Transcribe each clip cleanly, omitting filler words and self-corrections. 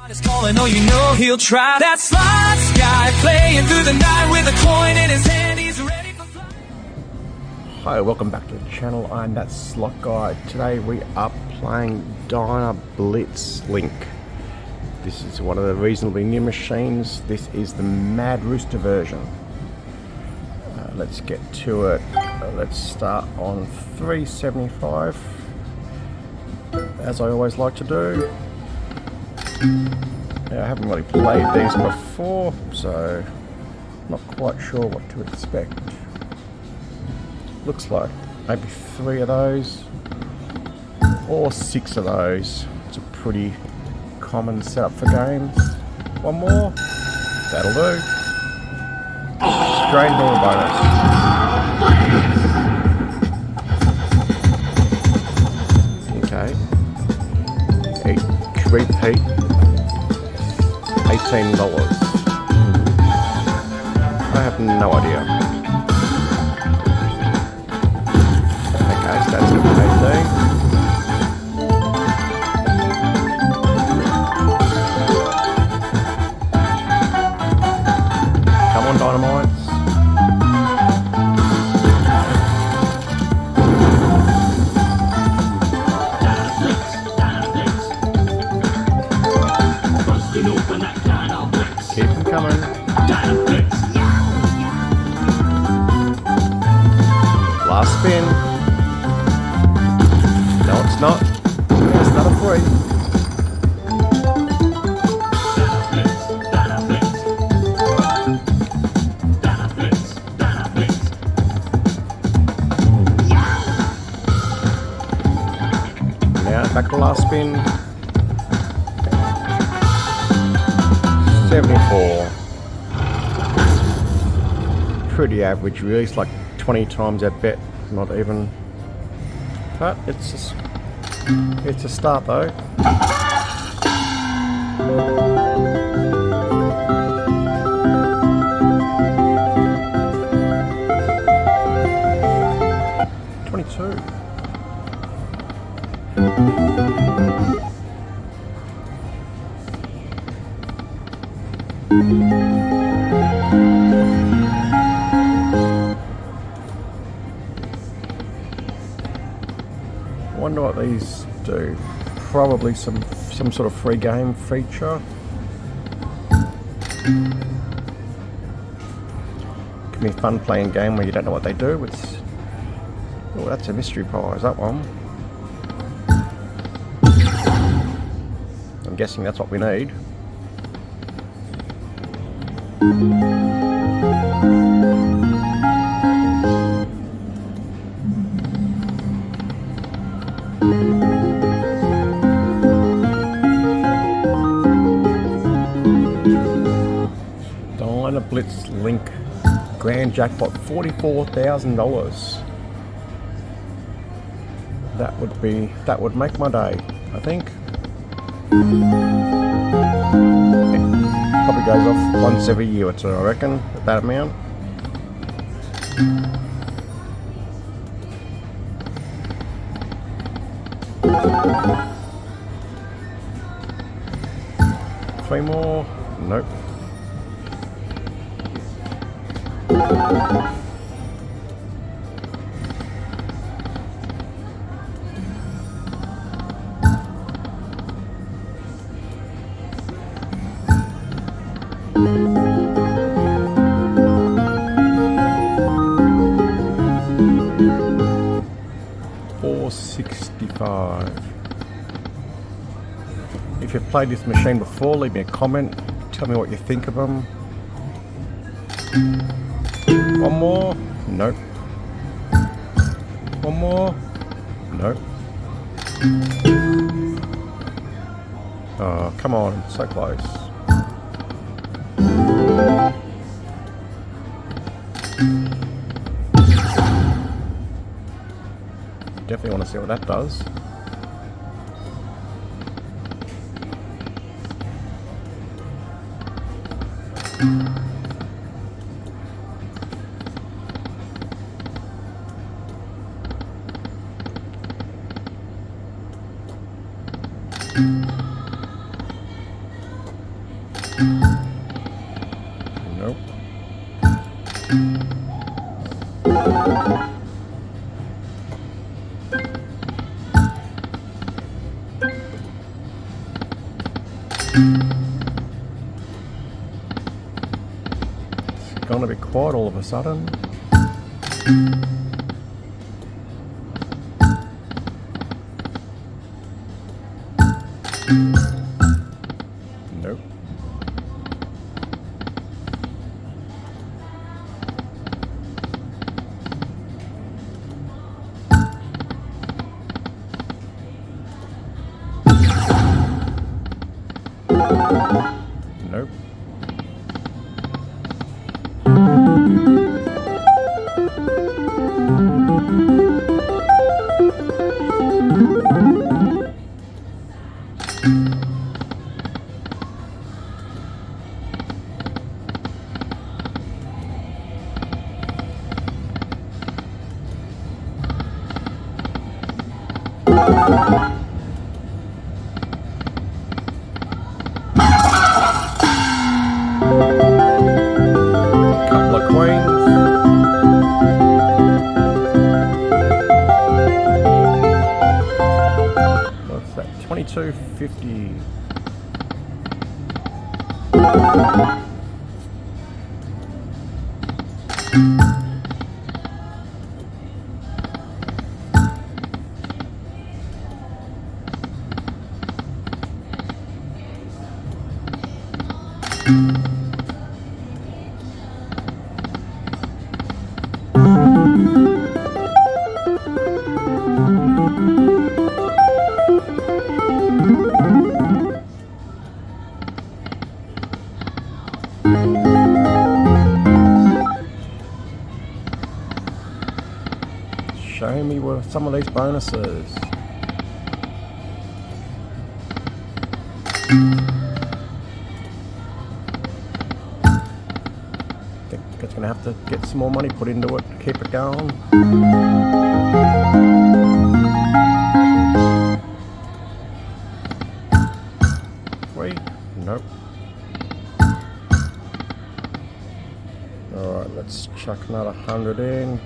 Is calling, oh, you know he'll try. That slots guy playing through the night with a coin in his hand. He's ready for. Hi, welcome back to the channel. I'm that slot guy. Today we are playing Dyna Blitz Link. This is one of the reasonably new machines. This is the Mad Rooster version. Let's get to it. Let's start on 375, as I always like to do. Yeah, I haven't really played these before, so not quite sure what to expect. Looks like maybe 3 of those or 6 of those. It's a pretty common setup for games. One more, that'll do. Straight door bonus. Okay. Repeat. $18. I have no idea. Okay, so that's good for 18. Come on, Dynamites. Keep them coming. Last spin. No, it's not. It's not a 3. Now back to last spin. 74. Pretty average, really. It's like 20 times that bet, not even. But it's a start though. Wonder what these do. Probably some sort of free game feature. Can be a fun playing game where you don't know what they do. Oh, that's a mystery prize, that one. I'm guessing that's what we need. Dyna Blitz Link grand jackpot, $44,000. That would make my day, I think. It probably goes off once every year or two, I reckon, at that amount. Three more? Nope. $465. If you've played this machine before, leave me a comment. Tell me what you think of them. One more? Nope. One more? Nope. Oh, come on, so close. Definitely want to see what that does. Nope. It's gonna be quiet all of a sudden. Nope. Nope. Couple of queens. What's that? 22.50. Show me what some of these bonuses. Think it's gonna have to get some more money put into it to keep it going. Free? Nope. Alright, let's chuck another 100 in.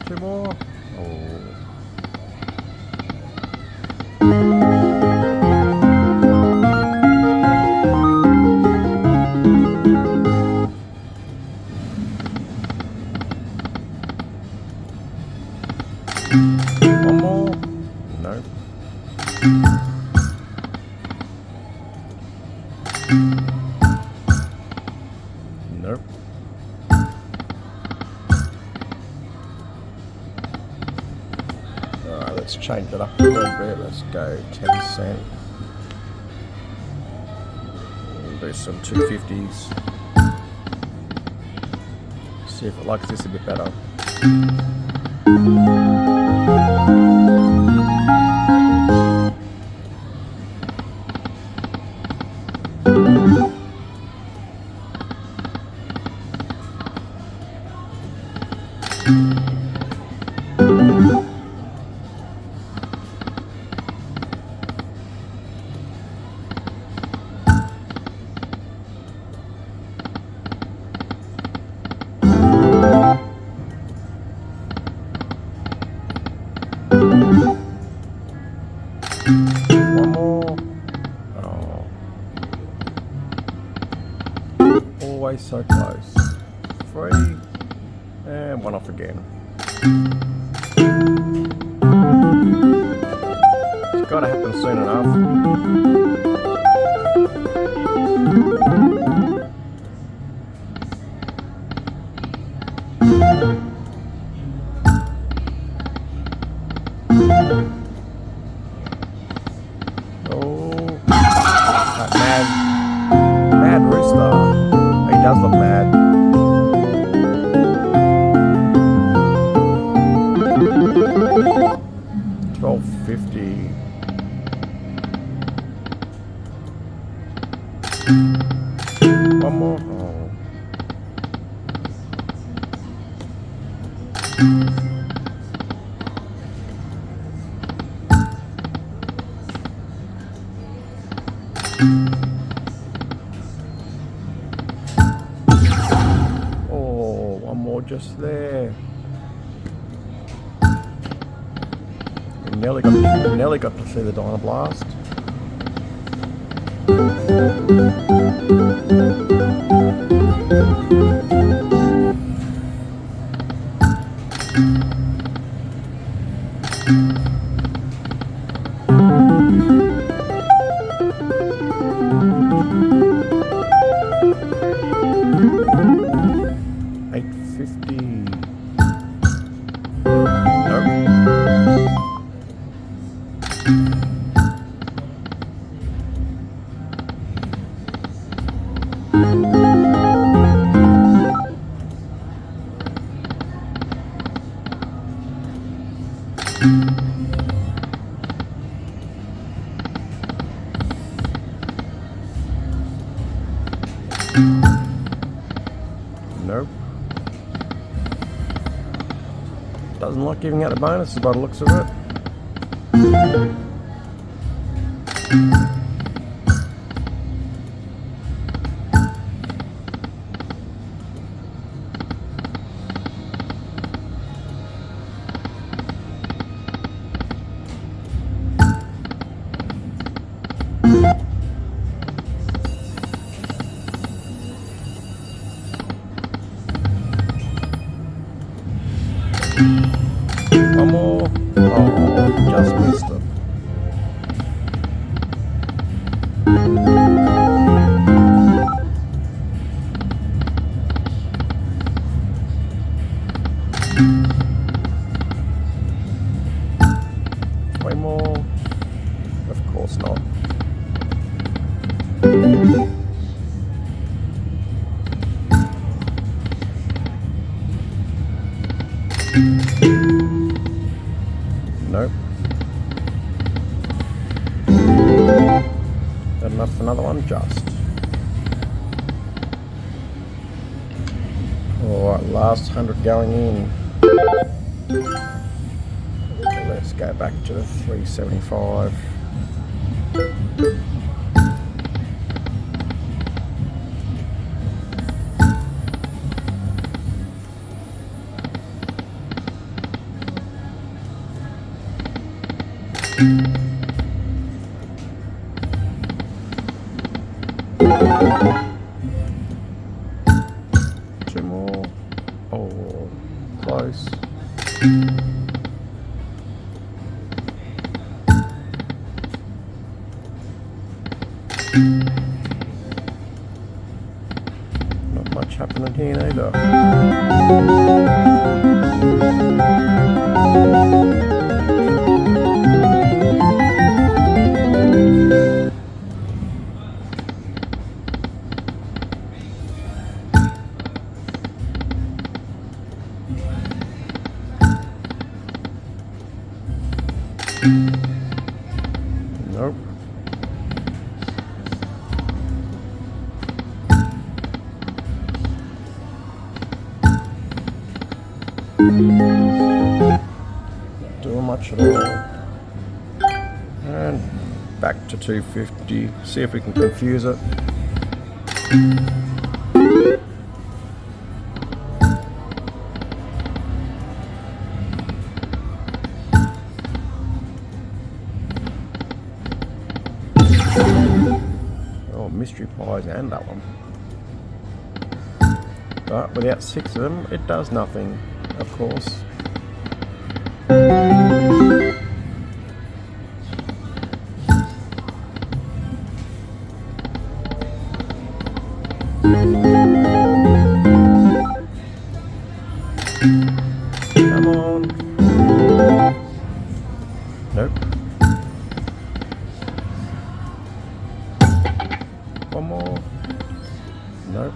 2 more. Oh. One more. No. Nope. Alright, let's change it up a little bit. Let's go 10 cent. We'll do some 250s. See if it likes this a bit better. One more. Oh. Always so close. 3. And 1 off again. It's gotta happen soon enough. Mad Rooster. He does look mad. $12.50. One more. Oh. Oh, one more just there. We nearly got to see the Dyna blast. Nope. Doesn't like giving out the bonuses by the looks of it. One more. Oh, just missed it. Way more. Of course not. Nope. Good enough for another one, just. Alright, last 100 going in. Let's go back to the 375. Two more. Oh, close. Not much happening here neither. Nope. Not doing much at all. And back to 250. See if we can confuse it. Mystery pies and that one. But without 6 of them, it does nothing, of course. Come on. Nope. One more. Nope.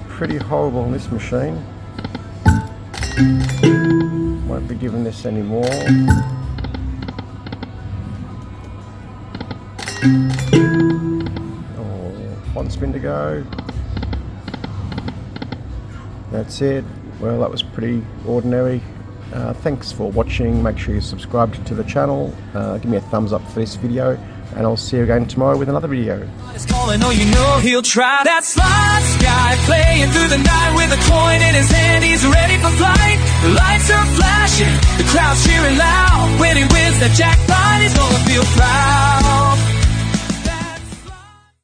Pretty horrible on this machine. Won't be giving this anymore. Oh, one spin to go. That's it. Well, that was pretty ordinary. Thanks for watching. Make sure you subscribe to the channel. Give me a thumbs up for this video, and I'll see you again tomorrow with another video. He's calling, oh, you know he'll try. That slots guy playing through the night with a coin in his hand. He's ready for flight. The lights are flashing, the crowd's cheering loud. When he wins the jackpot, he's gonna feel proud.